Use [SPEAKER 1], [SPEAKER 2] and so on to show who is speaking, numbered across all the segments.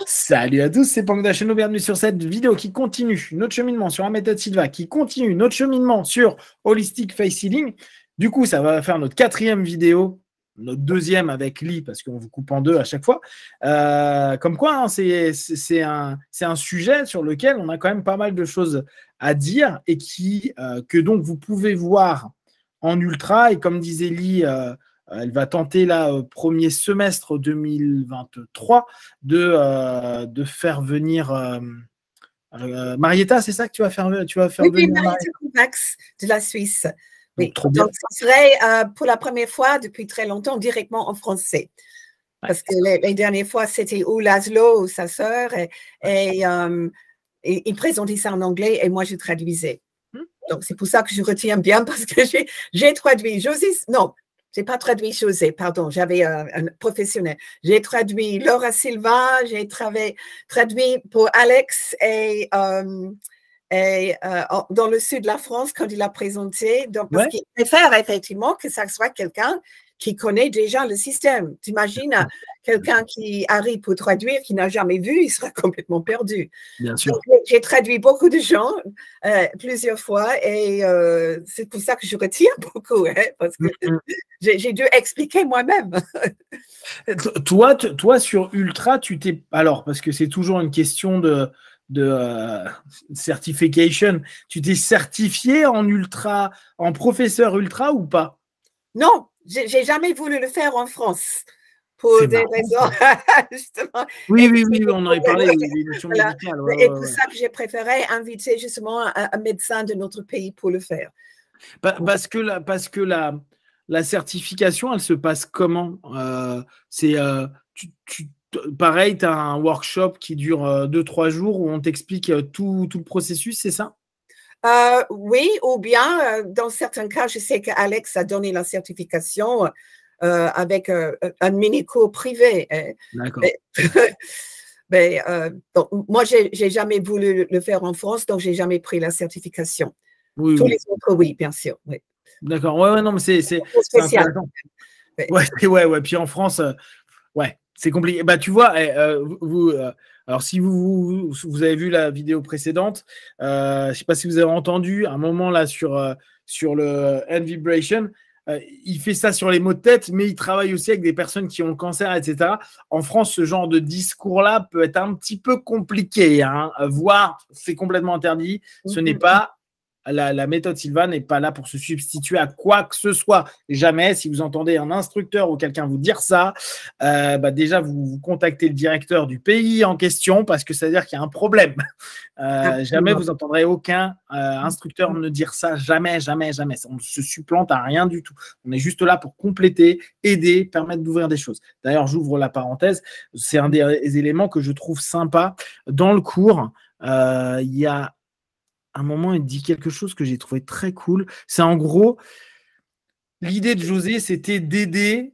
[SPEAKER 1] Salut à tous, c'est Pangda Cheno, bienvenue sur cette vidéo qui continue notre cheminement sur la méthode Silva, qui continue notre cheminement sur Holistic Face Healing. Du coup, ça va faire notre 4e vidéo, notre 2e avec Lee, parce qu'on vous coupe en 2 à chaque fois. Comme quoi, hein, c'est un sujet sur lequel on a quand même pas mal de choses à dire et que donc vous pouvez voir en ultra. Et comme disait Lee, elle va tenter là, premier semestre 2023, de faire venir Marietta, c'est ça que tu vas faire
[SPEAKER 2] Oui,
[SPEAKER 1] venir
[SPEAKER 2] Marietta Kovacs de la Suisse. Oui.
[SPEAKER 1] Donc, trop bien.
[SPEAKER 2] Donc, ce serait pour la première fois depuis très longtemps directement en français. Parce que les dernières fois, c'était ou Laszlo ou sa sœur, et il présentait ça en anglais et moi, je traduisais. Donc, c'est pour ça que je retiens bien, parce que j'ai traduit José, non, je n'ai pas traduit José, pardon, j'avais un professionnel. J'ai traduit Laura Silva, j'ai traduit pour Alex et dans le sud de la France quand il a présenté. Donc, parce qu'il préfère effectivement que ça soit quelqu'un qui connaît déjà le système. Tu imagines quelqu'un qui arrive pour traduire, qui n'a jamais vu, il sera complètement perdu.
[SPEAKER 1] Bien sûr.
[SPEAKER 2] J'ai traduit beaucoup de gens plusieurs fois et c'est pour ça que je retiens beaucoup, hein, parce que j'ai dû expliquer moi-même.
[SPEAKER 1] Toi, sur Ultra, tu t'es... Alors, parce que c'est toujours une question de certification, tu t'es certifié en ultra, en professeur ultra ou pas?
[SPEAKER 2] Non, j'ai jamais voulu le faire en France. Pour des raisons, justement.
[SPEAKER 1] Oui, on en a parlé, des notions médicales.
[SPEAKER 2] Et pour ça que j'ai préféré inviter justement un médecin de notre pays pour le faire.
[SPEAKER 1] Parce que la certification, elle se passe comment? Pareil, tu as un workshop qui dure 2-3 jours où on t'explique tout le processus, c'est ça?
[SPEAKER 2] Oui, ou bien, dans certains cas, je sais qu'Alex a donné la certification avec un mini-cours privé.
[SPEAKER 1] D'accord.
[SPEAKER 2] Donc, moi, je n'ai jamais voulu le faire en France, donc je n'ai jamais pris la certification.
[SPEAKER 1] Oui,
[SPEAKER 2] Tous les autres, oui, bien sûr. Oui.
[SPEAKER 1] D'accord. Ouais, non, mais c'est
[SPEAKER 2] spécial.
[SPEAKER 1] Ouais. Puis en France, ouais, c'est compliqué. Bah, tu vois, alors si vous avez vu la vidéo précédente, je ne sais pas si vous avez entendu un moment là sur le Hand Vibration. Il fait ça sur les maux de tête, mais il travaille aussi avec des personnes qui ont le cancer, etc. En France, ce genre de discours-là peut être un petit peu compliqué, hein, voire c'est complètement interdit. Ce n'est pas la méthode Silva n'est pas là pour se substituer à quoi que ce soit. Jamais, si vous entendez un instructeur ou quelqu'un vous dire ça, déjà, vous contactez le directeur du pays en question parce que ça veut dire qu'il y a un problème. Jamais vous entendrez aucun instructeur ne dire ça. Jamais. On ne se supplante à rien du tout. On est juste là pour compléter, aider, permettre d'ouvrir des choses. D'ailleurs, j'ouvre la parenthèse. C'est un des éléments que je trouve sympa. Dans le cours, il y a un moment, il dit quelque chose que j'ai trouvé très cool. C'est en gros, l'idée de José, c'était d'aider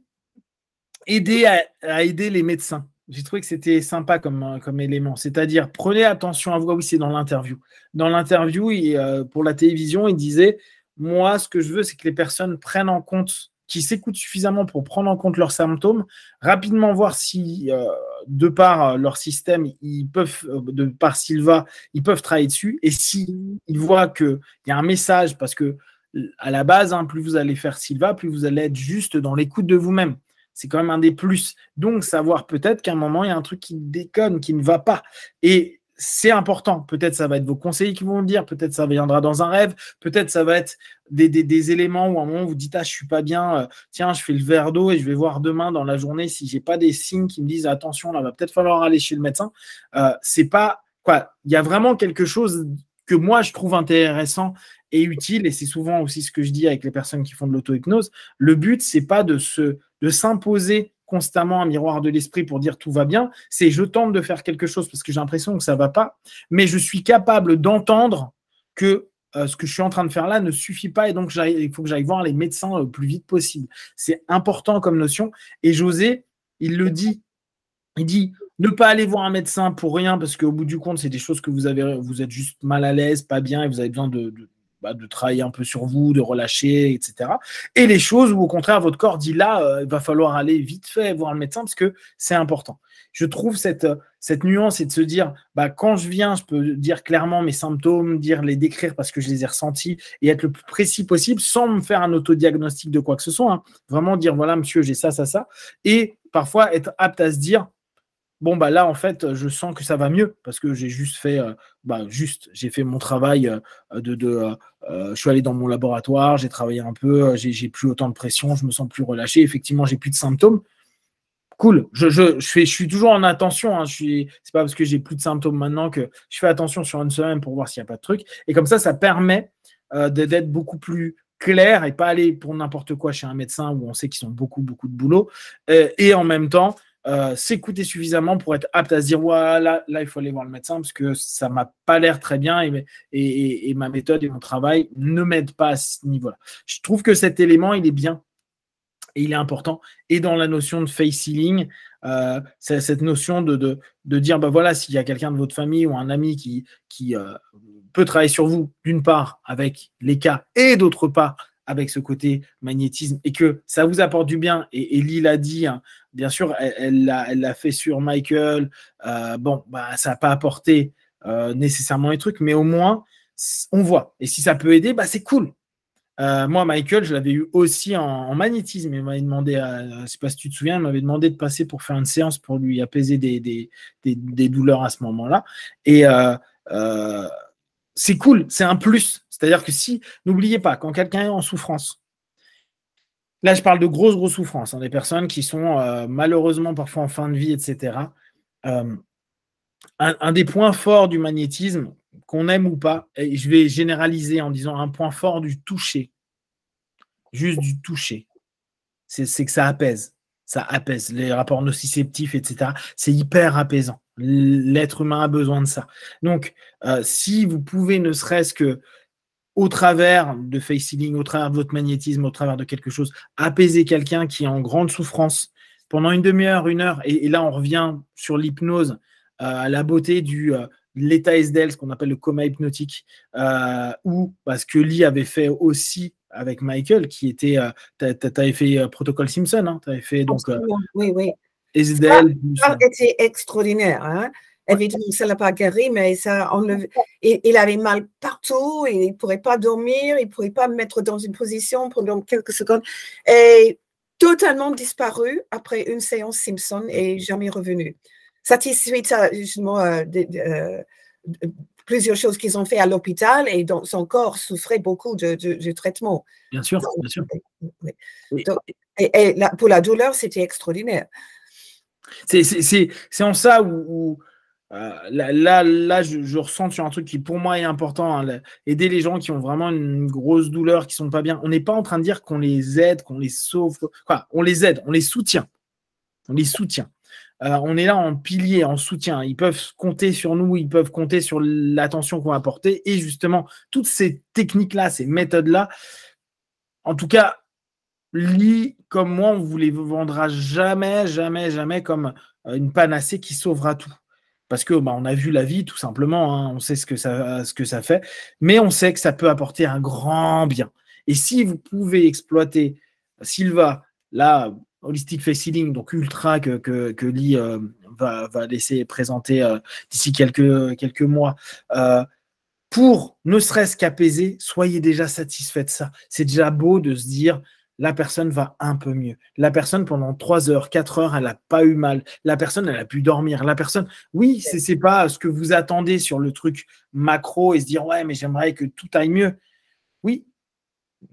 [SPEAKER 1] à aider les médecins. J'ai trouvé que c'était sympa comme élément. C'est-à-dire, prenez attention à vous. Oui, c'est dans l'interview. Dans l'interview, pour la télévision, il disait, moi, ce que je veux, c'est que les personnes prennent en compte, qui s'écoutent suffisamment pour prendre en compte leurs symptômes, rapidement voir si, de par leur système, de par Silva, ils peuvent travailler dessus. Et s'ils voient qu'il y a un message, parce que à la base, hein, plus vous allez faire Silva, plus vous allez être juste dans l'écoute de vous-même. C'est quand même un des plus. Donc, savoir peut-être qu'à un moment, il y a un truc qui déconne, qui ne va pas. Et c'est important. Peut-être ça va être vos conseillers qui vont le dire, peut-être ça viendra dans un rêve, peut-être ça va être des éléments où à un moment vous dites, ah, je suis pas bien, tiens, je fais le verre d'eau et je vais voir demain dans la journée si j'ai pas des signes qui me disent, attention, là, va peut-être falloir aller chez le médecin. C'est pas, quoi, il y a vraiment quelque chose que moi, je trouve intéressant et utile, et c'est souvent aussi ce que je dis avec les personnes qui font de l'auto-hypnose. Le but, c'est pas de s'imposer constamment un miroir de l'esprit pour dire tout va bien, c'est je tente de faire quelque chose parce que j'ai l'impression que ça va pas, mais je suis capable d'entendre que ce que je suis en train de faire là ne suffit pas et donc il faut que j'aille voir les médecins le plus vite possible. C'est important comme notion. Et José, il le dit, il dit ne pas aller voir un médecin pour rien parce qu'au bout du compte, c'est des choses que vous êtes juste mal à l'aise, pas bien et vous avez besoin de travailler un peu sur vous, de relâcher, etc. Et les choses où, au contraire, votre corps dit là, il va falloir aller vite fait voir le médecin parce que c'est important. Je trouve cette nuance et de se dire, quand je viens, je peux dire clairement mes symptômes, les décrire parce que je les ai ressentis et être le plus précis possible sans me faire un autodiagnostic de quoi que ce soit. Hein. Vraiment dire, voilà, monsieur, j'ai ça, ça, ça. Et parfois être apte à se dire, bon, là, en fait, je sens que ça va mieux parce que j'ai juste fait, j'ai fait mon travail je suis allé dans mon laboratoire, j'ai travaillé un peu, j'ai plus autant de pression, je me sens plus relâché. Effectivement, j'ai plus de symptômes. Cool. Je suis toujours en attention. Hein. C'est pas parce que j'ai plus de symptômes maintenant que je fais attention sur une semaine pour voir s'il n'y a pas de truc. Et comme ça permet d'être beaucoup plus clair et pas aller pour n'importe quoi chez un médecin où on sait qu'ils ont beaucoup, beaucoup de boulot. Et en même temps, s'écouter suffisamment pour être apte à se dire voilà, là, il faut aller voir le médecin parce que ça m'a pas l'air très bien et ma méthode et mon travail ne m'aident pas à ce niveau-là. Je trouve que cet élément, il est bien. Et il est important. Et dans la notion de face healing, c'est cette notion de dire, voilà, s'il y a quelqu'un de votre famille ou un ami qui peut travailler sur vous, d'une part, avec les cas, et d'autre part, avec ce côté magnétisme, et que ça vous apporte du bien. Et Ellie l'a dit, hein, bien sûr, elle l'a fait sur Michael. Ça n'a pas apporté nécessairement les trucs, mais au moins, on voit. Et si ça peut aider, c'est cool. Moi, Michael, je l'avais eu aussi en magnétisme. Il m'avait demandé, je ne sais pas si tu te souviens, il m'avait demandé de passer pour faire une séance pour lui apaiser des douleurs à ce moment-là. Et c'est cool, c'est un plus. C'est-à-dire que n'oubliez pas, quand quelqu'un est en souffrance, là, je parle de grosses souffrances, hein, des personnes qui sont malheureusement parfois en fin de vie, etc. Un des points forts du magnétisme, qu'on aime ou pas, et je vais généraliser en disant un point fort du toucher, juste du toucher, c'est que ça apaise les rapports nociceptifs, etc. C'est hyper apaisant. L'être humain a besoin de ça. Donc, si vous pouvez, ne serait-ce que au travers de face healing, au travers de votre magnétisme, au travers de quelque chose, apaiser quelqu'un qui est en grande souffrance pendant une demi-heure, 1 heure, et là, on revient sur l'hypnose, à la beauté de l'état SDL, ce qu'on appelle le coma hypnotique, ou parce que Lee avait fait aussi avec Michael, qui était, tu avais fait Protocole Simpson, hein, tu avais fait donc
[SPEAKER 2] oui.
[SPEAKER 1] SDL.
[SPEAKER 2] Ça était extraordinaire. Hein? Évidemment, ça ne l'a pas guéri, mais ça enlevé. Il avait mal partout, il ne pourrait pas dormir, il ne pourrait pas me mettre dans une position pendant quelques secondes. Et totalement disparu après une séance Simpson et jamais revenu. Satisfait justement plusieurs choses qu'ils ont fait à l'hôpital et donc son corps souffrait beaucoup de traitement.
[SPEAKER 1] Bien sûr, bien sûr.
[SPEAKER 2] Donc, et pour la douleur, c'était extraordinaire.
[SPEAKER 1] C'est en ça où là je ressens sur un truc qui pour moi est important, hein, aider les gens qui ont vraiment une grosse douleur, qui sont pas bien. On n'est pas en train de dire qu'on les aide, qu'on les sauve. On les aide, on les soutient. On est là en pilier, en soutien. Ils peuvent compter sur nous, ils peuvent compter sur l'attention qu'on va apporter. Et justement, toutes ces techniques-là, ces méthodes-là, en tout cas, Lee, comme moi, on ne vous les vendra jamais comme une panacée qui sauvera tout. Parce que on a vu la vie, tout simplement, hein, on sait ce que ça fait, mais on sait que ça peut apporter un grand bien. Et si vous pouvez exploiter Silva, là, Holistic Face Healing, donc Ultra, que Lee va laisser présenter d'ici quelques mois, pour ne serait-ce qu'apaiser, soyez déjà satisfait de ça. C'est déjà beau de se dire, la personne va un peu mieux. La personne, pendant 3 heures, 4 heures, elle n'a pas eu mal. La personne, elle a pu dormir. La personne, oui, c'est pas ce que vous attendez sur le truc macro et se dire, ouais, mais j'aimerais que tout aille mieux. Oui,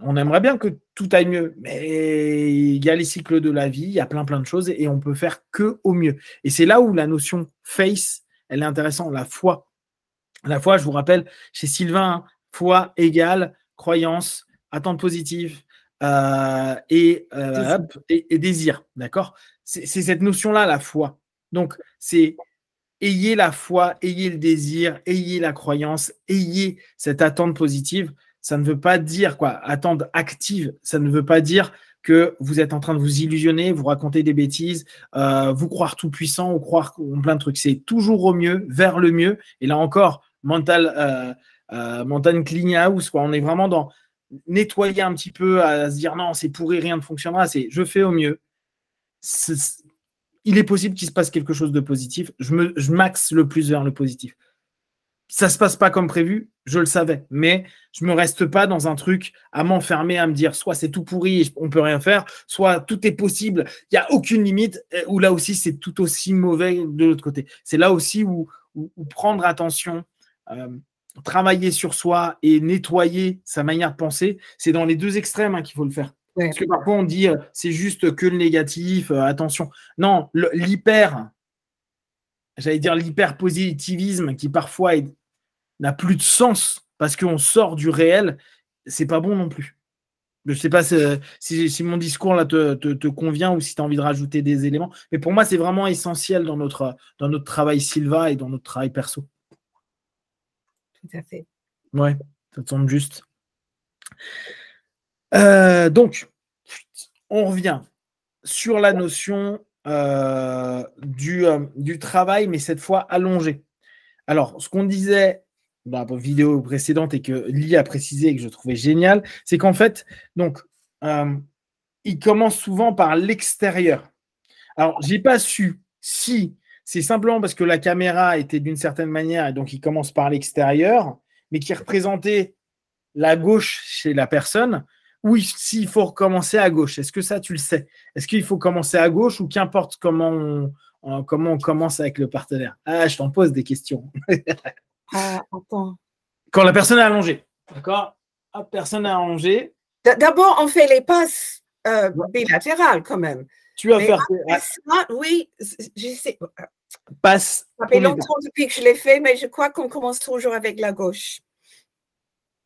[SPEAKER 1] on aimerait bien que tout aille mieux, mais il y a les cycles de la vie, il y a plein de choses et on peut faire que au mieux. Et c'est là où la notion face, elle est intéressante. La foi, je vous rappelle, chez Sylvain, hein, foi égale croyance, attente positive, et désir, d'accord? C'est cette notion-là, la foi. Donc, c'est ayez la foi, ayez le désir, ayez la croyance, ayez cette attente positive. Ça ne veut pas dire attente active, ça ne veut pas dire que vous êtes en train de vous illusionner, vous raconter des bêtises, vous croire tout puissant ou croire en plein de trucs. C'est toujours au mieux, vers le mieux. Et là encore, mental montagne clean house, quoi. On est vraiment dans nettoyer un petit peu, à se dire non, c'est pourri, rien ne fonctionnera. C'est je fais au mieux. Il est possible qu'il se passe quelque chose de positif. Je maxe le plus vers le positif. Ça se passe pas comme prévu, je le savais, mais je me reste pas dans un truc à m'enfermer, à me dire soit c'est tout pourri, on peut rien faire, soit tout est possible, il y a aucune limite, ou là aussi c'est tout aussi mauvais de l'autre côté. C'est là aussi où prendre attention, travailler sur soi et nettoyer sa manière de penser, c'est dans les deux extrêmes qu'il faut le faire.
[SPEAKER 2] Ouais.
[SPEAKER 1] Parce que parfois on dit c'est juste que le négatif, attention. Non, l'hyper-positivisme qui parfois n'a plus de sens parce qu'on sort du réel, c'est pas bon non plus. Je ne sais pas si mon discours là te convient ou si tu as envie de rajouter des éléments, mais pour moi, c'est vraiment essentiel dans notre travail Sylva et dans notre travail perso.
[SPEAKER 2] Tout à fait.
[SPEAKER 1] Ouais, ça te semble juste. Donc, on revient sur la notion du travail, mais cette fois allongé. Alors, ce qu'on disait dans la vidéo précédente et que Lee a précisé et que je trouvais génial, c'est qu'en fait, donc, il commence souvent par l'extérieur. Alors, j'ai pas su si c'est simplement parce que la caméra était d'une certaine manière et donc il commence par l'extérieur, mais qui représentait la gauche chez la personne, ou s'il faut recommencer à gauche. Est-ce que ça, tu le sais? Est-ce qu'il faut commencer à gauche ou qu'importe comment on commence avec le partenaire? Ah, je t'en pose des questions.
[SPEAKER 2] Attends.
[SPEAKER 1] Quand la personne est allongée, d'accord? Personne est allongée.
[SPEAKER 2] D'abord, on fait les passes bilatérales quand même.
[SPEAKER 1] Tu vas faire.
[SPEAKER 2] Oui, je sais.
[SPEAKER 1] Passe.
[SPEAKER 2] Ça fait longtemps depuis que je l'ai fait, mais je crois qu'on commence toujours avec la gauche.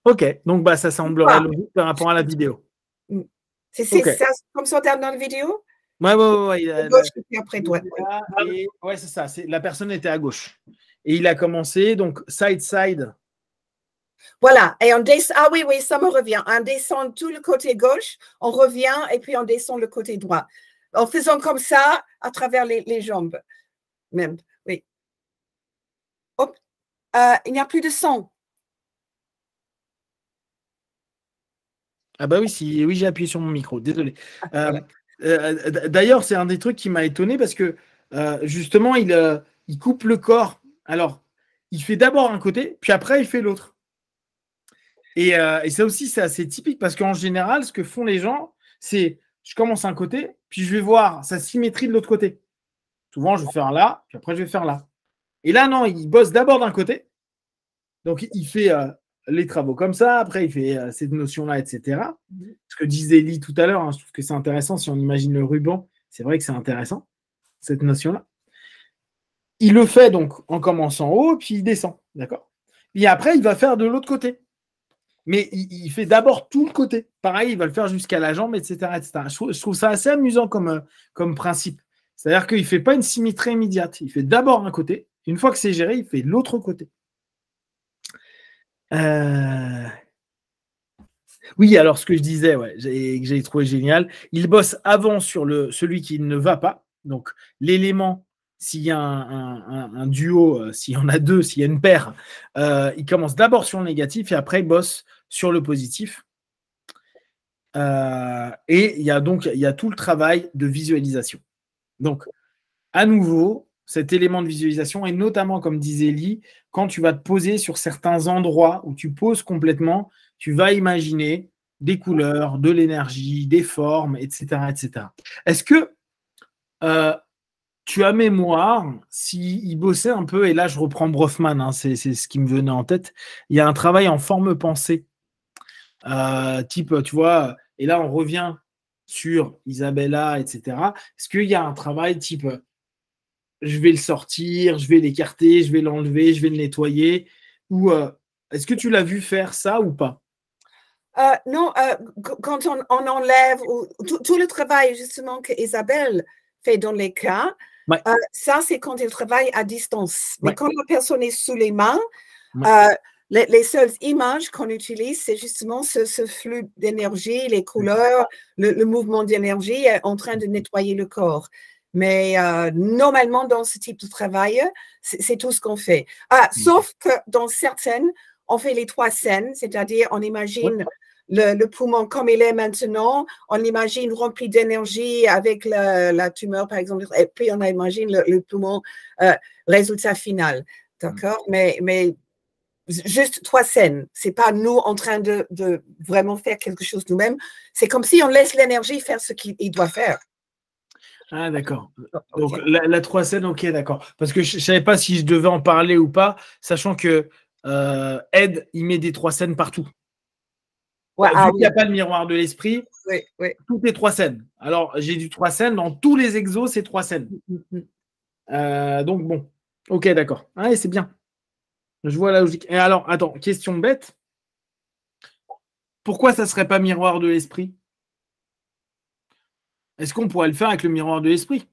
[SPEAKER 1] Ok, donc ça semblerait logique par rapport à la vidéo.
[SPEAKER 2] C'est ça, comme ça dans la vidéo?
[SPEAKER 1] Ouais.
[SPEAKER 2] Gauche et puis après droite.
[SPEAKER 1] Ouais, c'est ça. La personne était à gauche. Et il a commencé, donc side.
[SPEAKER 2] Voilà, et on descend. Ah oui, ça me revient. On descend tout le côté gauche, on revient et puis on descend le côté droit. En faisant comme ça, à travers les jambes. Même, oui. Hop. Il n'y a plus de son.
[SPEAKER 1] Ah bah oui, oui, j'ai appuyé sur mon micro, désolé. D'ailleurs, c'est un des trucs qui m'a étonné parce que justement, il coupe le corps. Alors, il fait d'abord un côté, puis après, il fait l'autre. Et ça aussi, c'est assez typique parce qu'en général, ce que font les gens, c'est je commence un côté, puis je vais voir sa symétrie de l'autre côté. Souvent, je vais faire là, puis après, je vais faire là. Et là, non, il bosse d'abord d'un côté. Donc, il fait les travaux comme ça. Après, il fait cette notion-là, etc. Ce que disait Lee tout à l'heure, je trouve que c'est intéressant. Si on imagine le ruban, c'est vrai que c'est intéressant, cette notion-là. Il le fait donc en commençant haut, puis il descend. D'accord? Et après, il va faire de l'autre côté. Mais il fait d'abord tout le côté. Pareil, il va le faire jusqu'à la jambe, etc. Je trouve ça assez amusant comme principe. C'est-à-dire qu'il ne fait pas une symétrie immédiate. Il fait d'abord un côté. Une fois que c'est géré, il fait l'autre côté. Oui, alors ce que je disais, que j'ai trouvé génial, il bosse avant sur celui qui ne va pas. Donc, l'élément, s'il y a un duo, s'il y en a deux, s'il y a une paire, il commence d'abord sur le négatif et après il bosse sur le positif. Et il y a tout le travail de visualisation. Donc, à nouveau, cet élément de visualisation, et notamment, comme disait Lee, quand tu vas te poser sur certains endroits où tu poses complètement, tu vas imaginer des couleurs, de l'énergie, des formes, etc. etc. Est-ce que tu as mémoire, s'il bossait un peu, et là je reprends Brofman, c'est ce qui me venait en tête, il y a un travail en forme-pensée, type, tu vois, et là on revient sur Isabella, etc. Est-ce qu'il y a un travail type je vais le sortir, je vais l'écarter, je vais l'enlever, je vais le nettoyer, ou est-ce que tu l'as vu faire ça ou pas?
[SPEAKER 2] Non, quand on enlève tout le travail justement que Isabelle fait dans les cas, ça c'est quand il travaille à distance. Mais quand la personne est sous les mains, les seules images qu'on utilise, c'est justement ce flux d'énergie, les couleurs, le mouvement d'énergie en train de nettoyer le corps. Mais normalement, dans ce type de travail, c'est tout ce qu'on fait. Sauf que dans certaines, on fait les 3 scènes, c'est-à-dire on imagine le poumon comme il est maintenant, on l'imagine rempli d'énergie avec la tumeur, par exemple, et puis on imagine le poumon, résultat final. D'accord? Mais juste 3 scènes. C'est pas nous en train de vraiment faire quelque chose nous-mêmes. C'est comme si on laisse l'énergie faire ce qu'il doit faire.
[SPEAKER 1] Ah, d'accord. Donc, la 3 scènes, ok, d'accord. Parce que je ne savais pas si je devais en parler ou pas, sachant que Ed, il met des 3 scènes partout.
[SPEAKER 2] Ouais,
[SPEAKER 1] Vu qu'il n'y a pas le miroir de l'esprit, tout est 3 scènes. Alors, j'ai du 3 scènes. Dans tous les exos, c'est 3 scènes. Donc, bon. Ok, d'accord. Ah, c'est bien. Je vois la logique. Et alors, attends, question bête. Pourquoi ça ne serait pas miroir de l'esprit? Est-ce qu'on pourrait le faire avec le miroir de l'esprit?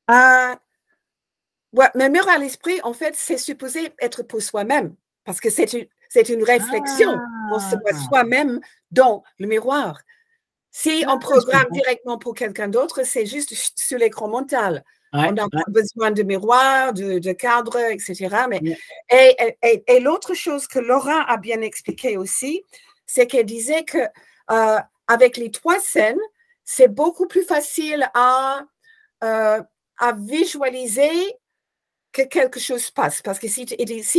[SPEAKER 2] Ouais, mais miroir de l'esprit, en fait, c'est supposé être pour soi-même. Parce que c'est une réflexion. On se voit soi-même dans le miroir. Si on programme directement pour quelqu'un d'autre, c'est juste sur l'écran mental. On n'a pas besoin de miroir, de cadre, etc. Et l'autre chose que Laura a bien expliqué aussi, c'est qu'elle disait que avec les 3 scènes, c'est beaucoup plus facile à visualiser que quelque chose passe. Parce que si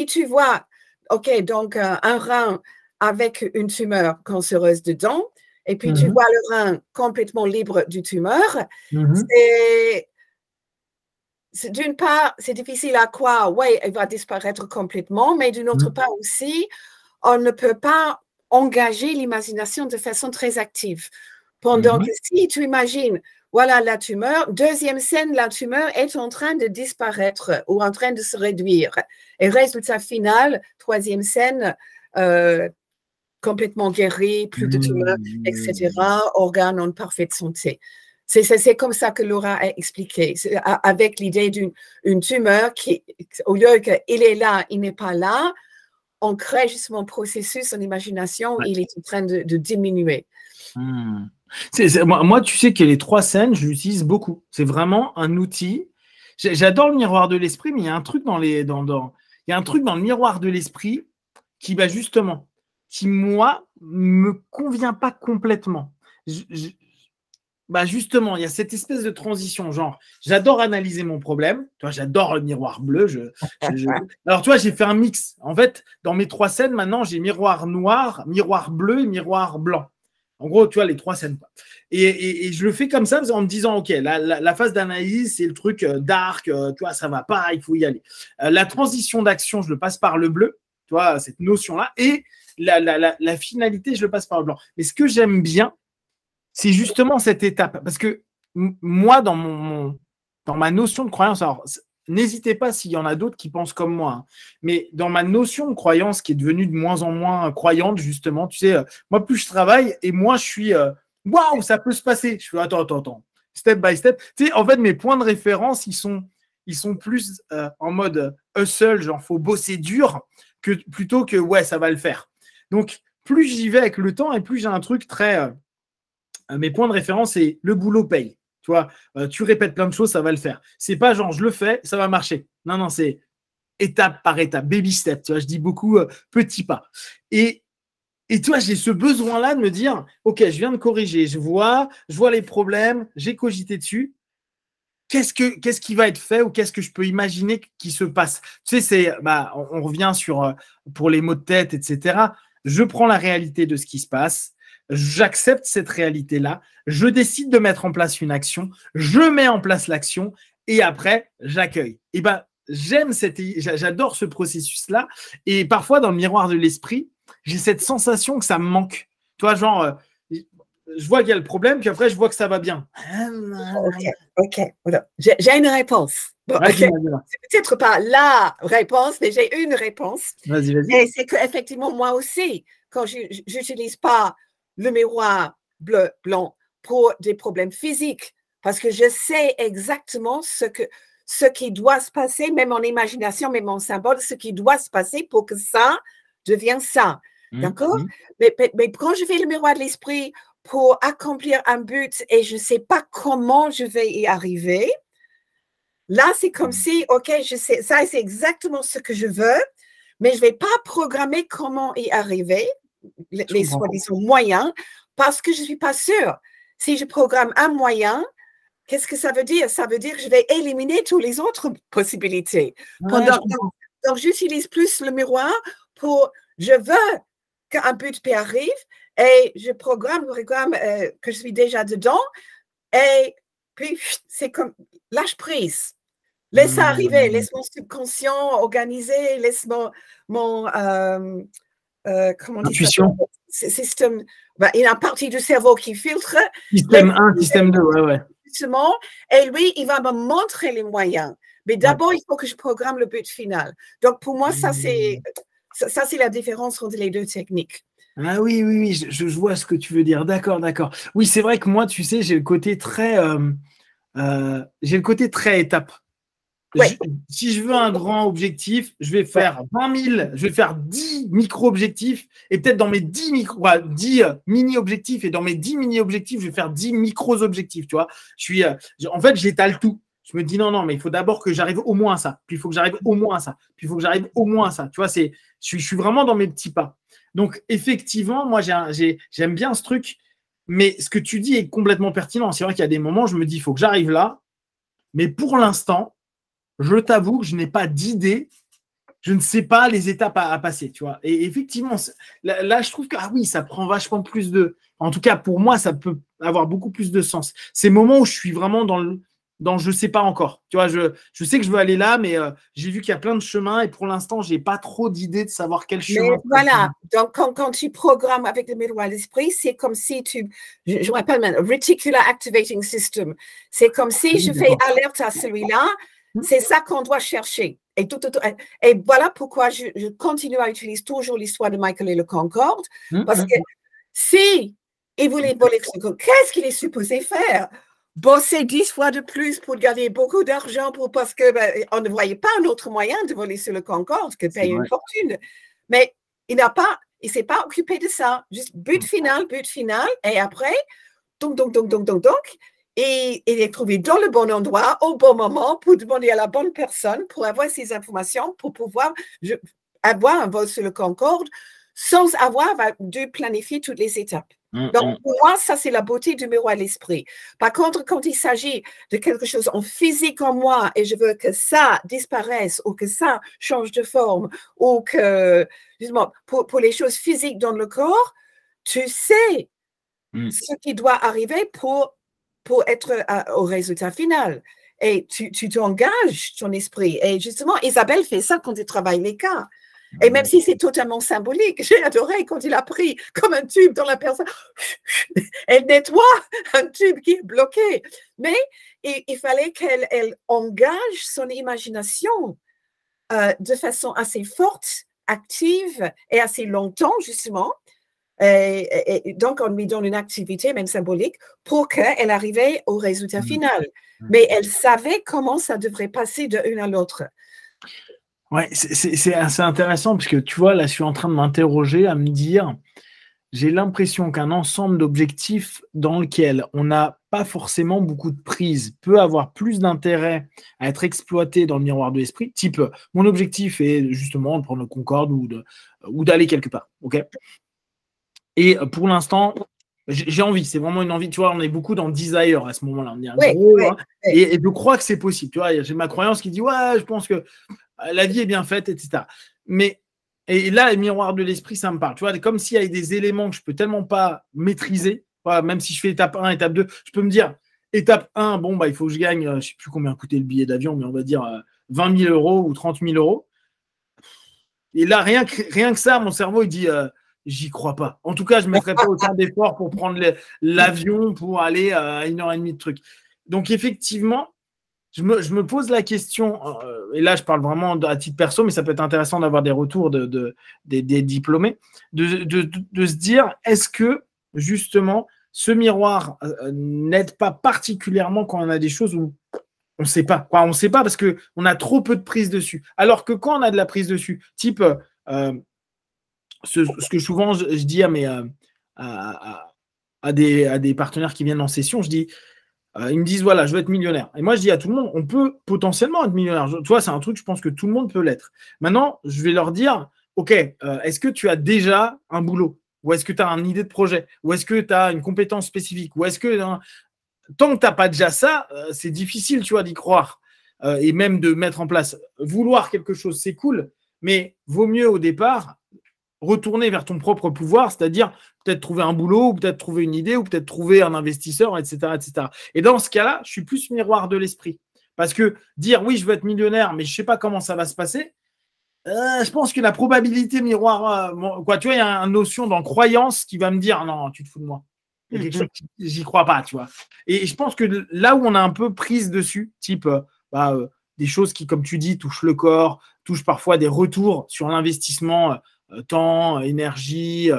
[SPEAKER 2] tu vois, OK, donc un rein avec une tumeur cancéreuse dedans, et puis tu vois le rein complètement libre du tumeur, d'une part, c'est difficile à croire, oui, il va disparaître complètement, mais d'une autre part aussi, on ne peut pas engager l'imagination de façon très active. Pendant que si tu imagines, voilà la tumeur, deuxième scène, la tumeur est en train de disparaître ou en train de se réduire. Et résultat final, troisième scène, complètement guéri, plus de tumeur, etc., organes en parfaite santé. C'est comme ça que Laura a expliqué, avec l'idée d'une tumeur qui, au lieu qu'il est là, il n'est pas là, on crée justement un processus en imagination, il est en train de diminuer.
[SPEAKER 1] Moi, tu sais que les 3 scènes, je l'utilise beaucoup. C'est vraiment un outil. J'adore le miroir de l'esprit, mais il y a un truc il y a un truc dans le miroir de l'esprit qui, justement, qui, moi, me convient pas complètement. Justement, il y a cette espèce de transition, genre, j'adore analyser mon problème, tu vois, j'adore le miroir bleu. Alors, tu vois, j'ai fait un mix. En fait, dans mes 3 scènes, maintenant, j'ai miroir noir, miroir bleu et miroir blanc. En gros, tu vois, les 3 scènes. Et je le fais comme ça en me disant, OK, la phase d'analyse, c'est le truc dark, tu vois, ça va pas, il faut y aller. La transition d'action, je le passe par le bleu, tu vois, cette notion-là. Et la finalité, je le passe par le blanc. Mais ce que j'aime bien, c'est justement cette étape. Parce que moi, dans ma notion de croyance, alors n'hésitez pas s'il y en a d'autres qui pensent comme moi, hein, mais dans ma notion de croyance qui est devenue de moins en moins croyante, justement, tu sais, moi, plus je travaille et moi, je suis waouh, ça peut se passer. Je fais attends, step by step. Tu sais, en fait, mes points de référence, ils sont plus en mode hustle, genre faut bosser dur, plutôt que ouais, ça va le faire. Donc, plus j'y vais avec le temps et plus j'ai un truc très. Mes points de référence, c'est le boulot paye. Tu vois, tu répètes plein de choses, ça va le faire. C'est pas genre je le fais, ça va marcher. Non, c'est étape par étape, baby step. Tu vois, je dis beaucoup petits pas. Et tu vois, j'ai ce besoin-là de me dire, OK, je viens de corriger, je vois les problèmes, j'ai cogité dessus. Qu'est-ce qui va être fait ou qu'est-ce que je peux imaginer qui se passe? Tu sais, on revient sur pour les maux de tête, etc. Je prends la réalité de ce qui se passe. J'accepte cette réalité-là, je décide de mettre en place une action, je mets en place l'action et après, j'accueille. Et j'adore ce processus-là. Et parfois, dans le miroir de l'esprit, j'ai cette sensation que ça me manque. Tu vois, genre, je vois qu'il y a le problème, puis après, je vois que ça va bien.
[SPEAKER 2] OK. J'ai une réponse. Bon, okay. C'est peut-être pas la réponse, mais j'ai une réponse.
[SPEAKER 1] Vas-y.
[SPEAKER 2] Et c'est qu'effectivement, moi aussi, quand je n'utilise pas le miroir bleu-blanc pour des problèmes physiques, parce que je sais exactement ce qui doit se passer, même en imagination, même en symbole, ce qui doit se passer pour que ça devienne ça. D'accord? Mais quand je fais le miroir de l'esprit pour accomplir un but et je ne sais pas comment je vais y arriver, là, c'est comme si, OK, je sais, ça, c'est exactement ce que je veux, mais je ne vais pas programmer comment y arriver, les soi-disant moyens, parce que je ne suis pas sûre. Si je programme un moyen, qu'est-ce que ça veut dire? Ça veut dire que je vais éliminer toutes les autres possibilités. Donc, j'utilise plus le miroir pour, je veux qu'un but P arrive et je programme que je suis déjà dedans et puis c'est comme lâche prise. Laisse ça arriver, laisse mon subconscient organiser, laisse mon comment
[SPEAKER 1] intuition.
[SPEAKER 2] Système, il y a une partie du cerveau qui filtre.
[SPEAKER 1] Système 1, système 2, ouais.
[SPEAKER 2] Justement, et lui, il va me montrer les moyens. Mais d'abord, il faut que je programme le but final. Donc, pour moi, ça, c'est la différence entre les deux techniques.
[SPEAKER 1] Ah oui, je vois ce que tu veux dire. D'accord. Oui, c'est vrai que moi, tu sais, j'ai le côté très étape.
[SPEAKER 2] Ouais.
[SPEAKER 1] Si je veux un grand objectif, je vais faire 20 000, je vais faire 10 micro-objectifs et peut-être dans mes 10 mini-objectifs et dans mes 10 mini-objectifs, je vais faire 10 micro-objectifs, tu vois. En fait, j'étale tout. Je me dis non, mais il faut d'abord que j'arrive au moins à ça. Puis il faut que j'arrive au moins à ça. Puis il faut que j'arrive au moins à ça. Tu vois, je suis vraiment dans mes petits pas. Donc, effectivement, moi, j'aime bien ce truc. Mais ce que tu dis est complètement pertinent. C'est vrai qu'il y a des moments où je me dis, il faut que j'arrive là. Mais pour l'instant, je t'avoue que je n'ai pas d'idée. Je ne sais pas les étapes à passer, tu vois. Et effectivement, là, je trouve que, ça prend vachement plus de… En tout cas, pour moi, ça peut avoir beaucoup plus de sens. Ces moments où je suis vraiment dans je ne sais pas encore. Tu vois, je sais que je veux aller là, mais j'ai vu qu'il y a plein de chemins et pour l'instant, je n'ai pas trop d'idée de savoir quel chemin.
[SPEAKER 2] Mais voilà, donc quand tu programmes avec le miroir d'esprit, c'est comme si je me rappelle maintenant, Reticular Activating System, c'est comme si je fais alerte à celui-là, c'est ça qu'on doit chercher. Et voilà pourquoi je continue à utiliser toujours l'histoire de Michael et le Concorde, parce que si il voulait voler le Concorde, qu'est-ce qu'il est supposé faire? Bosser 10 fois de plus pour gagner beaucoup d'argent parce qu'on ne voyait pas un autre moyen de voler sur le Concorde que payer une fortune. Mais il ne s'est pas occupé de ça. Juste but final, et après, donc, et il est trouvé dans le bon endroit, au bon moment, pour demander à la bonne personne, pour avoir ces informations, pour pouvoir avoir un vol sur le Concorde sans avoir dû planifier toutes les étapes. Donc, pour moi, ça, c'est la beauté du miroir de l'esprit. Par contre, quand il s'agit de quelque chose en physique en moi et je veux que ça disparaisse ou que ça change de forme ou que, justement, pour les choses physiques dans le corps, tu sais ce qui doit arriver pour être au résultat final. Et tu t'engages ton esprit. Et justement, Isabelle fait ça quand elle travaille les cas. Et même si c'est totalement symbolique, j'ai adoré quand il a pris comme un tube dans la personne. Elle nettoie un tube qui est bloqué. Mais il fallait qu'elle engage son imagination de façon assez forte, active et assez longtemps, justement. Et donc, on lui donne une activité, même symbolique, pour qu'elle arrive au résultat final. Mais elle savait comment ça devrait passer de l'une à l'autre.
[SPEAKER 1] Ouais, c'est assez intéressant parce que tu vois, là, je suis en train de m'interroger, à me dire, j'ai l'impression qu'un ensemble d'objectifs dans lequel on n'a pas forcément beaucoup de prise peut avoir plus d'intérêt à être exploité dans le miroir de l'esprit. Type, mon objectif est justement de prendre le Concorde ou d'aller quelque part. Ok. Et pour l'instant, j'ai envie, c'est vraiment une envie. Tu vois, on est beaucoup dans desire à ce moment-là. On est gros. Et je crois que c'est possible. Tu vois, j'ai ma croyance qui dit, ouais, je pense que la vie est bien faite, etc. Et là, le miroir de l'esprit, ça me parle. Tu vois, comme s'il y avait des éléments que je peux tellement pas maîtriser, voilà, même si je fais étape 1, étape 2, je peux me dire, étape 1, bon, il faut que je gagne, je ne sais plus combien coûtait le billet d'avion, mais on va dire 20 000 euros ou 30 000 euros. Et là, rien que ça, mon cerveau, il dit, j'y crois pas. En tout cas, je ne mettrai pas autant d'efforts pour prendre l'avion pour aller à 1h30 de truc. Donc, effectivement, je me pose la question, et là je parle vraiment à titre perso, mais ça peut être intéressant d'avoir des retours des diplômés, de se dire, est-ce que justement ce miroir n'aide pas particulièrement quand on a des choses où on ne sait pas. On ne sait pas parce qu'on a trop peu de prise dessus. Alors que quand on a de la prise dessus, type ce que souvent je dis à des partenaires qui viennent en session, je dis, Ils me disent, voilà, je veux être millionnaire. Et moi, je dis à tout le monde, on peut potentiellement être millionnaire. Tu vois, c'est un truc, je pense que tout le monde peut l'être. Maintenant, je vais leur dire, OK, est-ce que tu as déjà un boulot? Ou est-ce que tu as une idée de projet? Ou est-ce que tu as une compétence spécifique? Ou est-ce que, tant que tu n'as pas déjà ça, c'est difficile, tu vois, d'y croire. Et même de mettre en place. Vouloir quelque chose, c'est cool, mais vaut mieux au départ retourner vers ton propre pouvoir, c'est-à-dire peut-être trouver un boulot, ou peut-être trouver une idée, ou peut-être trouver un investisseur, etc., etc. Et dans ce cas-là, je suis plus miroir de l'esprit. Parce que dire oui, je veux être millionnaire, mais je ne sais pas comment ça va se passer, je pense que la probabilité miroir, quoi, tu vois, il y a une notion dans croyance qui va me dire non, tu te fous de moi. Il y a quelque chose j'y crois pas, tu vois. Et je pense que là où on a un peu prise dessus, type des choses qui, comme tu dis, touchent le corps, touchent parfois des retours sur l'investissement, temps, énergie,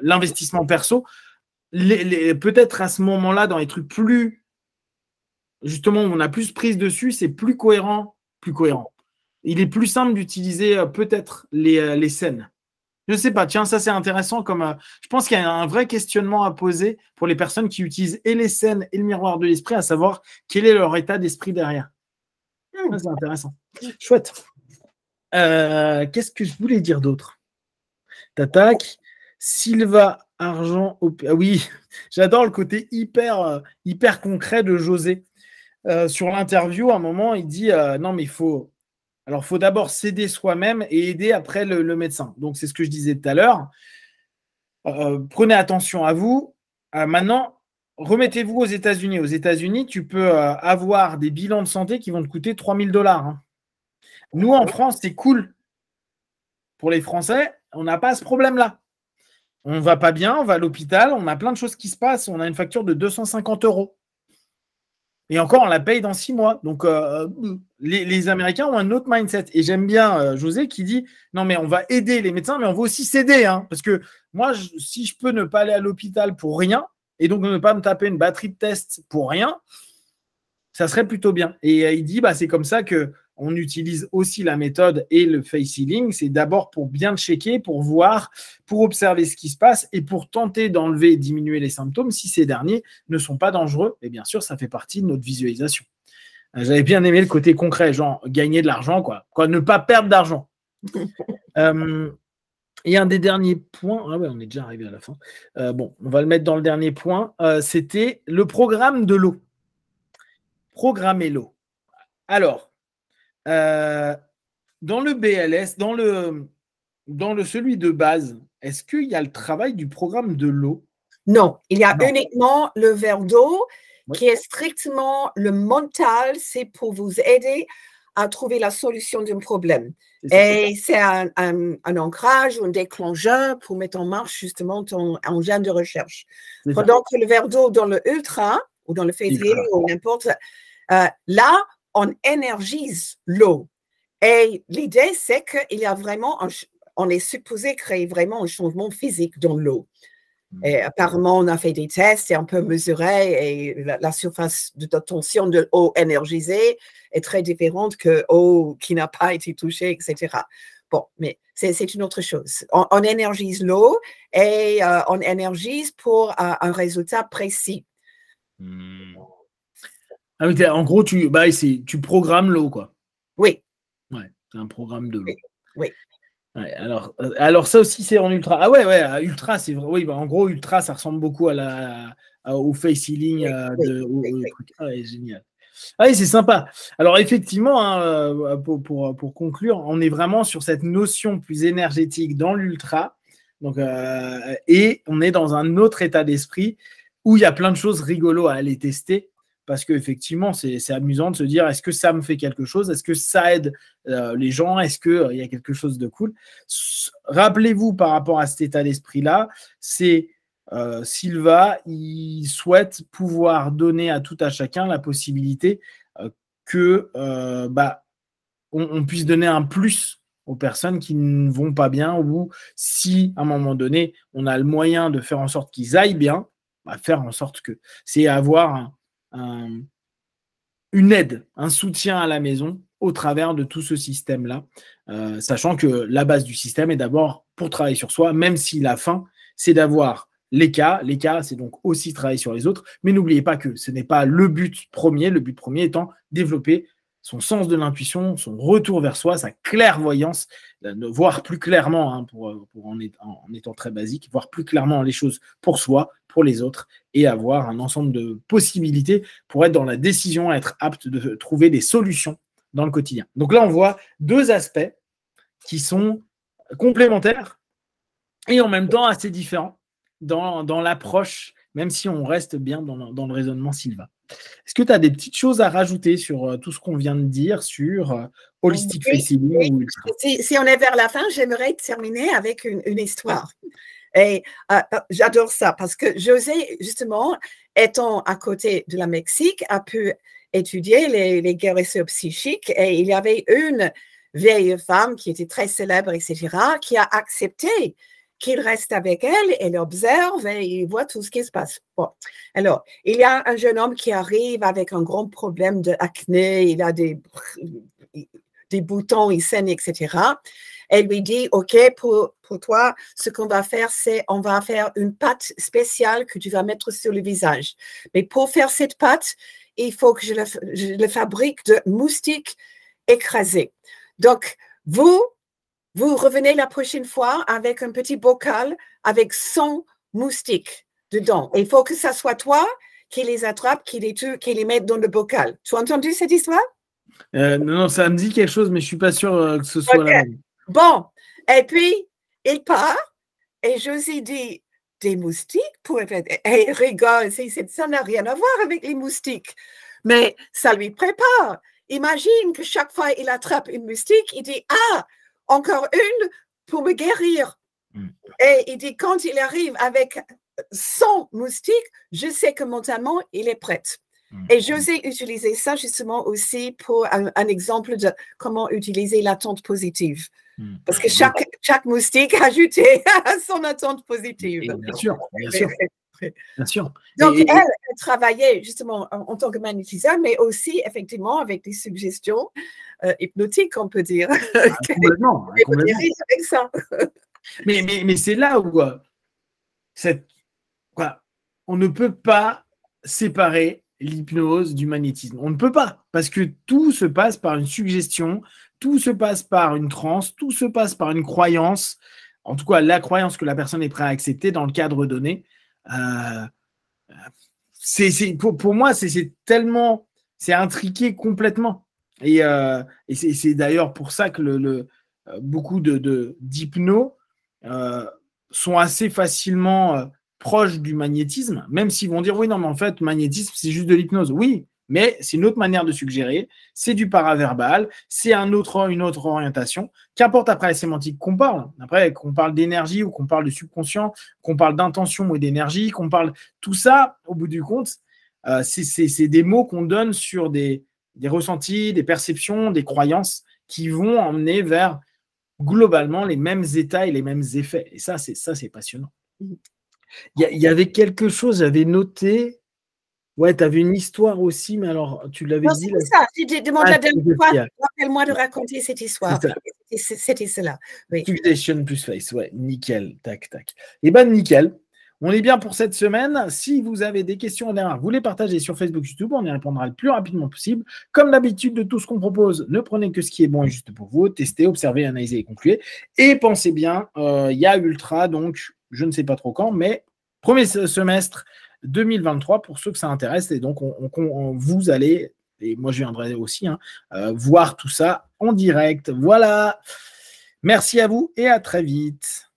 [SPEAKER 1] l'investissement perso, peut-être à ce moment-là, dans les trucs plus, justement, où on a plus prise dessus, c'est plus cohérent, plus cohérent. Il est plus simple d'utiliser peut-être les scènes. Je ne sais pas, tiens, ça c'est intéressant. Je pense qu'il y a un vrai questionnement à poser pour les personnes qui utilisent et les scènes et le miroir de l'esprit, à savoir quel est leur état d'esprit derrière. C'est intéressant. Chouette. Qu'est-ce que je voulais dire d'autre? Tatac. Sylva Argent. Ah oui, j'adore le côté hyper concret de José. Sur l'interview, à un moment, il dit non, mais il faut d'abord s'aider soi-même et aider après le médecin. Donc, c'est ce que je disais tout à l'heure. Prenez attention à vous. Maintenant, remettez-vous aux États-Unis. Aux États-Unis, tu peux avoir des bilans de santé qui vont te coûter 3 000 $. Hein. Nous, en France, c'est cool. Pour les Français, on n'a pas ce problème-là. On ne va pas bien, on va à l'hôpital, on a plein de choses qui se passent. On a une facture de 250 €. Et encore, on la paye dans 6 mois. Donc, les Américains ont un autre mindset. Et j'aime bien José qui dit non, mais on va aider les médecins, mais on va aussi s'aider. Hein, parce que moi, si je peux ne pas aller à l'hôpital pour rien, et donc ne pas me taper une batterie de tests pour rien, ça serait plutôt bien. Et il dit c'est comme ça qu'on utilise aussi la méthode et le face healing. C'est d'abord pour bien checker, pour voir, pour observer ce qui se passe et pour tenter d'enlever et diminuer les symptômes si ces derniers ne sont pas dangereux. Et bien sûr, ça fait partie de notre visualisation. J'avais bien aimé le côté concret, genre gagner de l'argent, quoi ne pas perdre d'argent. Et un des derniers points, ah ouais, on est déjà arrivé à la fin. Bon, on va le mettre dans le dernier point. C'était le programme de l'eau. Programmer l'eau. Alors, dans le BLS, dans celui de base, est-ce qu'il y a le travail du programme de l'eau?
[SPEAKER 2] Non, il y a uniquement le verre d'eau qui est strictement le mental, c'est pour vous aider à trouver la solution d'un problème. Et c'est un ancrage ou un déclencheur pour mettre en marche justement ton engin de recherche. Pendant que le verre d'eau dans le ultra ou dans le février ou n'importe, là, on énergise l'eau. Et l'idée, c'est qu'il y a vraiment, on est supposé créer vraiment un changement physique dans l'eau. Et apparemment, on a fait des tests et on peut mesurer et la surface de tension de l'eau énergisée est très différente que l'eau qui n'a pas été touchée, etc. Bon, mais c'est une autre chose. On énergise l'eau et on énergise pour un résultat précis.
[SPEAKER 1] Ah oui, en gros, tu programmes l'eau, quoi.
[SPEAKER 2] Oui.
[SPEAKER 1] Ouais, c'est un programme de l'eau.
[SPEAKER 2] Oui.
[SPEAKER 1] Ouais, alors ça aussi, c'est en ultra. Ah ouais, ultra, c'est vrai. Oui, en gros, ultra, ça ressemble beaucoup au face healing. Génial. Ah oui, c'est sympa. Alors effectivement, hein, pour conclure, on est vraiment sur cette notion plus énergétique dans l'ultra. Donc, et on est dans un autre état d'esprit où il y a plein de choses rigolos à aller tester. Parce qu'effectivement, c'est amusant de se dire, est-ce que ça me fait quelque chose? Est-ce que ça aide les gens? Est-ce qu'il y a quelque chose de cool? Rappelez-vous par rapport à cet état d'esprit-là, c'est Sylva, il souhaite pouvoir donner à tout à chacun la possibilité que on puisse donner un plus aux personnes qui ne vont pas bien, ou si à un moment donné, on a le moyen de faire en sorte qu'ils aillent bien, faire en sorte que c'est avoir une aide, un soutien à la maison au travers de tout ce système-là, sachant que la base du système est d'abord pour travailler sur soi, même si la fin, c'est d'avoir les cas, c'est donc aussi travailler sur les autres, mais n'oubliez pas que ce n'est pas le but premier étant développer son sens de l'intuition, son retour vers soi, sa clairvoyance, voir plus clairement, hein, en étant très basique, voir plus clairement les choses pour soi, pour les autres, et avoir un ensemble de possibilités pour être dans la décision, être apte de trouver des solutions dans le quotidien. Donc là, on voit deux aspects qui sont complémentaires et en même temps assez différents dans l'approche, même si on reste bien dans le raisonnement Sylva. Est-ce que tu as des petites choses à rajouter sur tout ce qu'on vient de dire sur Holistic Facing?
[SPEAKER 2] Oui. Si on est vers la fin, j'aimerais terminer avec une histoire. Et j'adore ça parce que José, justement, étant à côté de la Mexique, a pu étudier les guérisseurs psychiques et il y avait une vieille femme qui était très célèbre, etc., qui a accepté qu'il reste avec elle et l'observe et il voit tout ce qui se passe. Bon. Alors, il y a un jeune homme qui arrive avec un grand problème d'acné, il a des boutons, il saigne, etc. Elle lui dit, OK, pour toi, ce qu'on va faire, c'est on va faire une pâte spéciale que tu vas mettre sur le visage. Mais pour faire cette pâte, il faut que je le fabrique de moustiques écrasés. Donc, vous revenez la prochaine fois avec un petit bocal avec 100 moustiques dedans. Il faut que ça soit toi qui les attrape, qui les mette dans le bocal. Tu as entendu cette histoire?
[SPEAKER 1] Non, ça me dit quelque chose, mais je ne suis pas sûr que ce soit la même.
[SPEAKER 2] Bon, et puis, il part et Josie dit, des moustiques et il rigole, ça n'a rien à voir avec les moustiques, mais ça lui prépare. Imagine que chaque fois il attrape une moustique, il dit, encore une pour me guérir. Et il dit, quand il arrive avec 100 moustiques, je sais que mentalement, il est prêt. Et José utilisait ça justement aussi pour un exemple de comment utiliser l'attente positive. Parce que chaque moustique ajoutait à son attente positive.
[SPEAKER 1] Bien sûr, bien sûr. Bien sûr.
[SPEAKER 2] Donc, elle travaillait justement en tant que magnétiseur, mais aussi effectivement avec des suggestions hypnotiques, on peut dire.
[SPEAKER 1] Complètement.
[SPEAKER 2] Avec ça.
[SPEAKER 1] Mais c'est là où on ne peut pas séparer l'hypnose du magnétisme. On ne peut pas, parce que tout se passe par une suggestion, tout se passe par une transe, tout se passe par une croyance, en tout cas la croyance que la personne est prête à accepter dans le cadre donné. Pour moi, c'est tellement, c'est intriqué complètement. Et c'est d'ailleurs pour ça que beaucoup d'hypnos sont assez facilement proches du magnétisme, même s'ils vont dire oui, non, mais en fait, magnétisme, c'est juste de l'hypnose. Oui, mais c'est une autre manière de suggérer, c'est du paraverbal, c'est une autre orientation. Qu'importe après la sémantique qu'on parle, après qu'on parle d'énergie ou qu'on parle de subconscient, qu'on parle d'intention ou d'énergie, qu'on parle tout ça, au bout du compte, c'est des mots qu'on donne sur des ressentis, des perceptions, des croyances qui vont emmener vers globalement les mêmes états et les mêmes effets. Et ça, c'est passionnant. Il y avait quelque chose, j'avais noté. Ouais, tu avais une histoire aussi, mais alors, tu l'avais dit.
[SPEAKER 2] C'est ça. Je demande la dernière fois, rappelle-moi de raconter cette histoire. C'était cela. Oui.
[SPEAKER 1] Suggestion plus face, ouais, nickel, tac, tac. Eh bien, nickel. On est bien pour cette semaine. Si vous avez des questions derrière, vous les partagez sur Facebook, YouTube, on y répondra le plus rapidement possible. Comme d'habitude, de tout ce qu'on propose, ne prenez que ce qui est bon et juste pour vous. Testez, observez, analysez et concluez. Et pensez bien, il y a Ultra, donc je ne sais pas trop quand, mais premier semestre 2023 pour ceux que ça intéresse. Et donc, vous allez, et moi je viendrai aussi, voir tout ça en direct. Voilà. Merci à vous et à très vite.